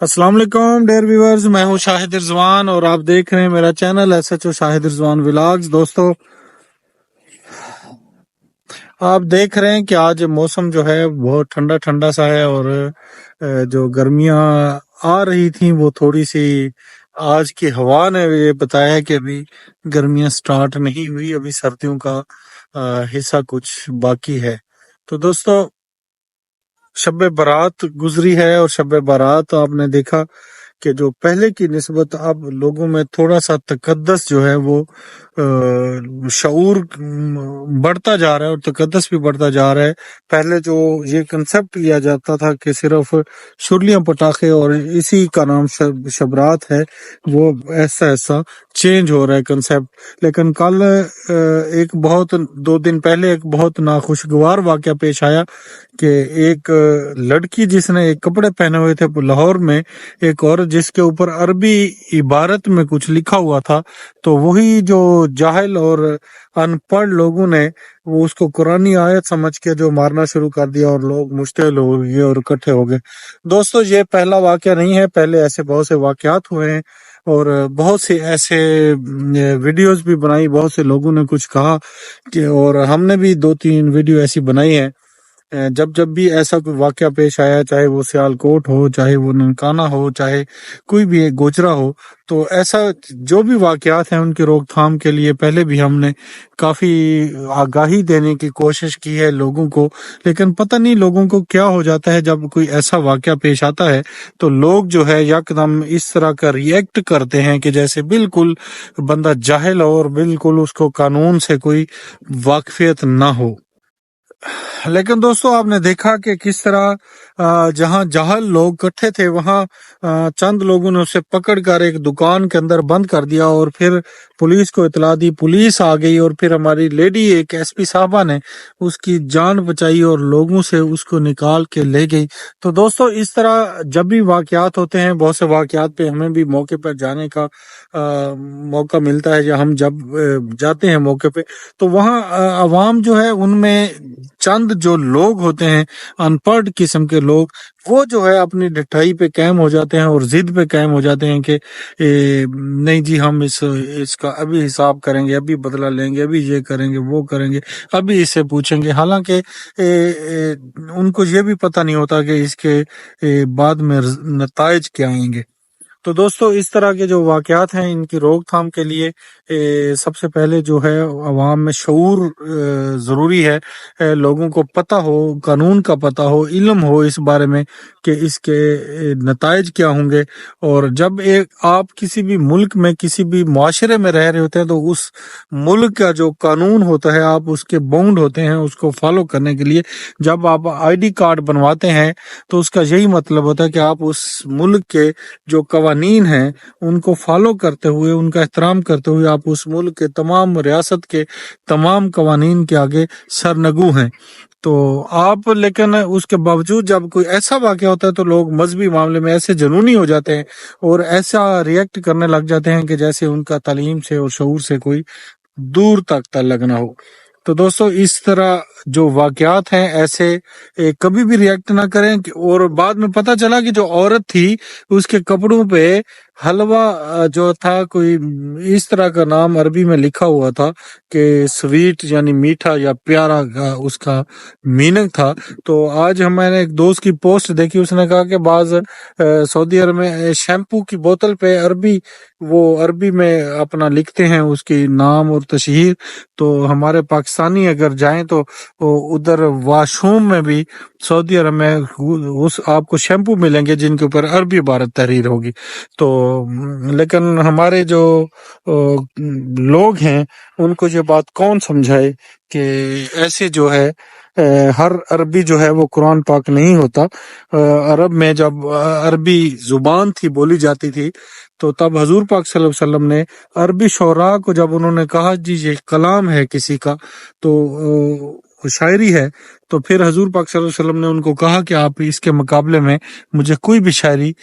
अस्सलाम वालेकुम dare viewers, मैं हूं शाहिद रिजवान और आप देख रहे हैं मेरा channel SHO Shahid Rizwan vlogs. दोस्तों, आप देख रहे हैं कि आज मौसम जो है बहुत ठंडा ठंडा सा है और जो गर्मियां आ रही थी वो थोड़ी सी आज की हवा ने ये बताया कि अभी गर्मियां स्टार्ट नहीं हुई, अभी सर्दियों का हिस्सा कुछ बाकी है। तो दोस्तों, शब बारात गुजरी है और शब बारात आपने देखा कि जो पहले की निस्बत अब लोगों में थोड़ा सा तकद्दस जो है वो शऊर बढ़ता जा रहा है और तकद्दस भी बढ़ता जा रहा है। पहले जो ये कंसेप्ट लिया जाता था कि सिर्फ शुरलियां पटाखे और इसी का नाम शबरात है, वो ऐसा ऐसा चेंज हो रहा है कंसेप्ट। लेकिन कल एक बहुत 2 दिन पहले एक बहुत नाखुशगवार वाकया पेश आया कि एक लड़की जिसने एक कपड़े पहने हुए थे लाहौर में, एक और जिसके ऊपर अरबी इबारत में कुछ लिखा हुआ था, तो वही जो जाहिल और अनपढ़ लोगों ने वो उसको कुरानी आयत समझ के जो मारना शुरू कर दिया और लोग मुश्तिल हो गए और इकट्ठे हो गए। दोस्तों, ये पहला वाकया नहीं है, पहले ऐसे बहुत से वाकयात हुए हैं और बहुत से ऐसे वीडियोस भी बनाई, बहुत से लोगों ने कुछ कहा कि, और हमने भी 2-3 वीडियो ऐसी बनाई है। जब जब भी ऐसा कोई वाकया पेश आया, चाहे वो सियालकोट हो, चाहे वो ननकाना हो, चाहे कोई भी एक गोचरा हो, तो ऐसा जो भी वाकयात हैं उनकी रोकथाम के लिए पहले भी हमने काफी आगाही देने की कोशिश की है लोगों को। लेकिन पता नहीं लोगों को क्या हो जाता है, जब कोई ऐसा वाकया पेश आता है तो लोग जो है यकदम इस तरह का रिएक्ट करते हैं कि जैसे बिल्कुल बंदा जाहिल हो और बिल्कुल उसको कानून से कोई वाकफियत ना हो। लेकिन दोस्तों, आपने देखा कि किस तरह जहां जाहल लोग इकट्ठे थे वहां चंद लोगों ने उसे पकड़कर एक दुकान के अंदर बंद कर दिया और फिर पुलिस को इतला दी, पुलिस आ गई और फिर हमारी लेडी एक SP साहबा ने उसकी जान बचाई और लोगों से उसको निकाल के ले गई। तो दोस्तों, इस तरह जब भी वाकयात होते हैं, बहुत से वाकयात पे हमें भी मौके पर जाने का मौका मिलता है, या हम जब जाते हैं मौके पे तो वहाँ अवाम जो है उनमें चंद जो लोग होते हैं अनपढ़ किस्म के लोग, वो जो है अपनी डटाई पे कायम हो जाते हैं और जिद पे कायम हो जाते हैं कि नहीं जी, हम इसका अभी हिसाब करेंगे, अभी बदला लेंगे, अभी ये करेंगे, वो करेंगे, अभी इससे पूछेंगे। हालांकि उनको ये भी पता नहीं होता कि इसके बाद में नताइज क्या आएंगे। तो दोस्तों, इस तरह के जो वाकयात हैं इनकी रोकथाम के लिए सबसे पहले जो है अवाम में शऊर ज़रूरी है। लोगों को पता हो, कानून का पता हो, इल्म हो इस बारे में कि इसके नताइज क्या होंगे। और जब एक आप किसी भी मुल्क में, किसी भी मुआशरे में रह रहे होते हैं, तो उस मुल्क का जो कानून होता है आप उसके बाउंड होते हैं उसको फॉलो करने के लिए। जब आप ID कार्ड बनवाते हैं तो उसका यही मतलब होता है कि आप उस मुल्क के जो कवानीन हैं उनको फॉलो करते हुए, उनका एहतराम करते हुए आप उस मुल्क के तमाम रियासत के तमाम कवानीन के आगे सरनगू हैं। तो आप, लेकिन उसके बावजूद जब कोई ऐसा वाकया होता है तो लोग मजहबी मामले में ऐसे जुनूनी हो जाते हैं और ऐसा रिएक्ट करने लग जाते हैं कि जैसे उनका तालीम से और शऊर से कोई दूर तक ताल्लुक ना हो। तो दोस्तों, इस तरह जो वाकयात हैं ऐसे कभी भी रिएक्ट ना करें। और बाद में पता चला कि जो औरत थी उसके कपड़ों पे हलवा जो था, कोई इस तरह का नाम अरबी में लिखा हुआ था कि स्वीट यानी मीठा या प्यारा का उसका मीनिंग था। तो आज मैंने एक दोस्त की पोस्ट देखी, उसने कहा कि बाज सऊदी अरब में शैम्पू की बोतल पे अरबी में अपना लिखते हैं उसकी नाम और तशहीर। तो हमारे पाकिस्तानी अगर जाएं तो उधर वाशरूम में भी सऊदी अरब में उस आपको शैम्पू मिलेंगे जिनके ऊपर अरबी इबारत तहरीर होगी। तो लेकिन हमारे जो लोग हैं उनको ये बात कौन समझाए कि ऐसे जो है हर अरबी जो है वो कुरान पाक नहीं होता। अरब में जब अरबी जुबान थी, बोली जाती थी, तो तब हजूर पाक सल्लल्लाहु अलैहि वसल्लम ने अरबी शोरा को जब उन्होंने कहा जी ये कलाम है किसी का, तो शायरी है, तो फिर हजूर पाक सल्लल्लाहु अलैहि वसल्लम ने उनको कहा कि आप इसके मुकाबले में मुझे कोई भी शायरी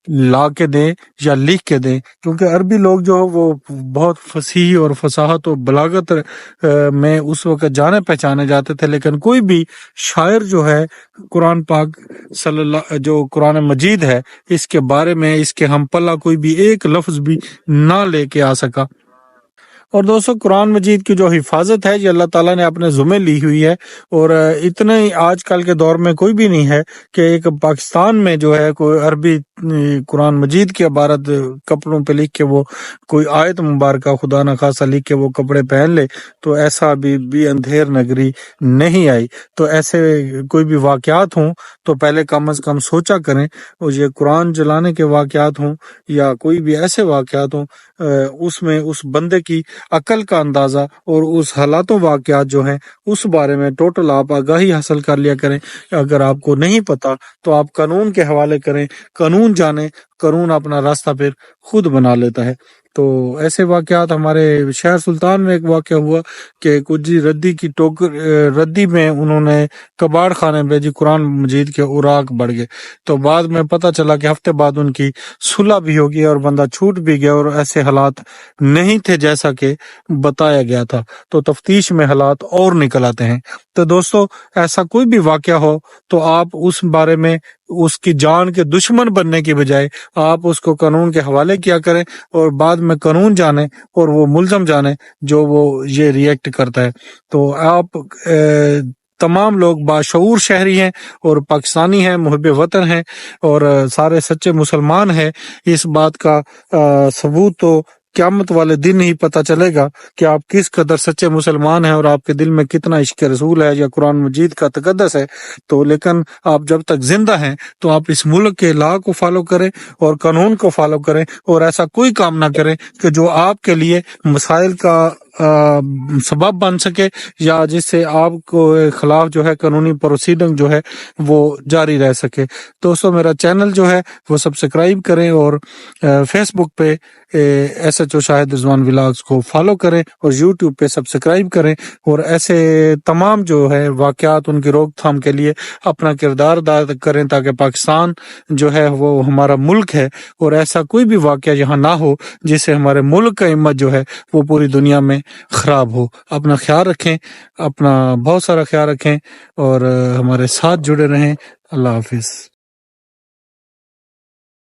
لا کے دیں یا لکھ کے دیں، کیونکہ عربی لوگ جو وہ بہت فصیح اور فصاحت و بلاغت میں اس وقت جانے پہچانے جاتے تھے، لیکن کوئی بھی شاعر جو ہے قرآن پاک صلی اللہ جو قرآن مجید ہے اس کے بارے میں اس کے ہم پلہ کوئی بھی ایک لفظ بھی نہ لے کے آ سکا۔ اور دوستو قرآن مجید کی جو حفاظت ہے یہ اللہ تعالیٰ نے اپنے ذمہ لی ہوئی ہے، اور اتنے آج کل کے دور میں کوئی بھی نہیں ہے کہ ایک پاکستان میں جو ہے کوئی عربی قرآن مجید کی عبارت کپڑوں پہ لکھ کے وہ کوئی آیت مبارکہ خدا نخواستہ لکھ کے وہ کپڑے پہن لے، تو ایسا بھی اندھیر نگری نہیں آئی۔ تو ایسے کوئی بھی واقعات ہوں تو پہلے کم از کم سوچا کریں، اور یہ قرآن جلانے کے واقعات ہوں یا کوئی بھی ایسے واقعات ہوں اس میں اس بندے کی عقل کا اندازہ اور اس حالاتوں واقعات جو ہیں اس بارے میں ٹوٹل آپ آگاہی حاصل کر لیا کریں۔ اگر آپ کو نہیں پتا تو آپ قانون کے حوالے کریں، قانون جانیں، قانون اپنا راستہ پھر خود بنا لیتا ہے۔ تو ایسے واقعات ہمارے شہر سلطان میں ایک واقعہ ہوا کہ کچھ جی ردی میں انہوں نے کباڑ خانے بھیجی، قرآن مجید کے اوراق بڑھ گئے، تو بعد میں پتہ چلا کہ ہفتے بعد ان کی صلح بھی ہو گئی اور بندہ چھوٹ بھی گیا، اور ایسے حالات نہیں تھے جیسا کہ بتایا گیا تھا، تو تفتیش میں حالات اور نکل آتے ہیں۔ تو دوستو ایسا کوئی بھی واقعہ ہو تو آپ اس بارے میں اس کی جان کے دشمن بننے کی بجائے آپ اس کو قانون کے حوالے کیا کریں، اور بعد میں قانون جانیں اور وہ ملزم جانیں جو وہ یہ ریئیکٹ کرتا ہے۔ تو آپ تمام لوگ باشعور شہری ہیں اور پاکستانی ہیں، محب وطن ہیں اور سارے سچے مسلمان ہیں، اس بات کا ثبوت تو قیامت والے دن ہی پتہ چلے گا کہ آپ کس قدر سچے مسلمان ہیں اور آپ کے دل میں کتنا عشق رسول ہے یا قرآن مجید کا تقدس ہے۔ تو لیکن آپ جب تک زندہ ہیں تو آپ اس ملک کے لا کو فالو کریں اور قانون کو فالو کریں، اور ایسا کوئی کام نہ کریں کہ جو آپ کے لیے مسائل کا سبب بن سکے یا جس سے آپ کو خلاف جو ہے قانونی پروسیڈنگ جو ہے وہ جاری رہ سکے۔ دوستو میرا چینل جو ہے وہ سبسکرائب کریں اور فیس بک پہ ایس ایچ او شاہد رضوان ولاگز کو فالو کریں اور یوٹیوب پہ سبسکرائب کریں، اور ایسے تمام جو ہے واقعات ان کی روک تھام کے لیے اپنا کردار ادا کریں تاکہ پاکستان جو ہے وہ ہمارا ملک ہے اور ایسا کوئی بھی واقعہ یہاں نہ ہو جس سے ہمارے ملک کا امت جو ہے وہ پوری دنیا میں خراب ہو۔ اپنا خیال رکھیں، اپنا بہت سارا خیال رکھیں اور ہمارے ساتھ جڑے رہیں۔ اللہ حافظ۔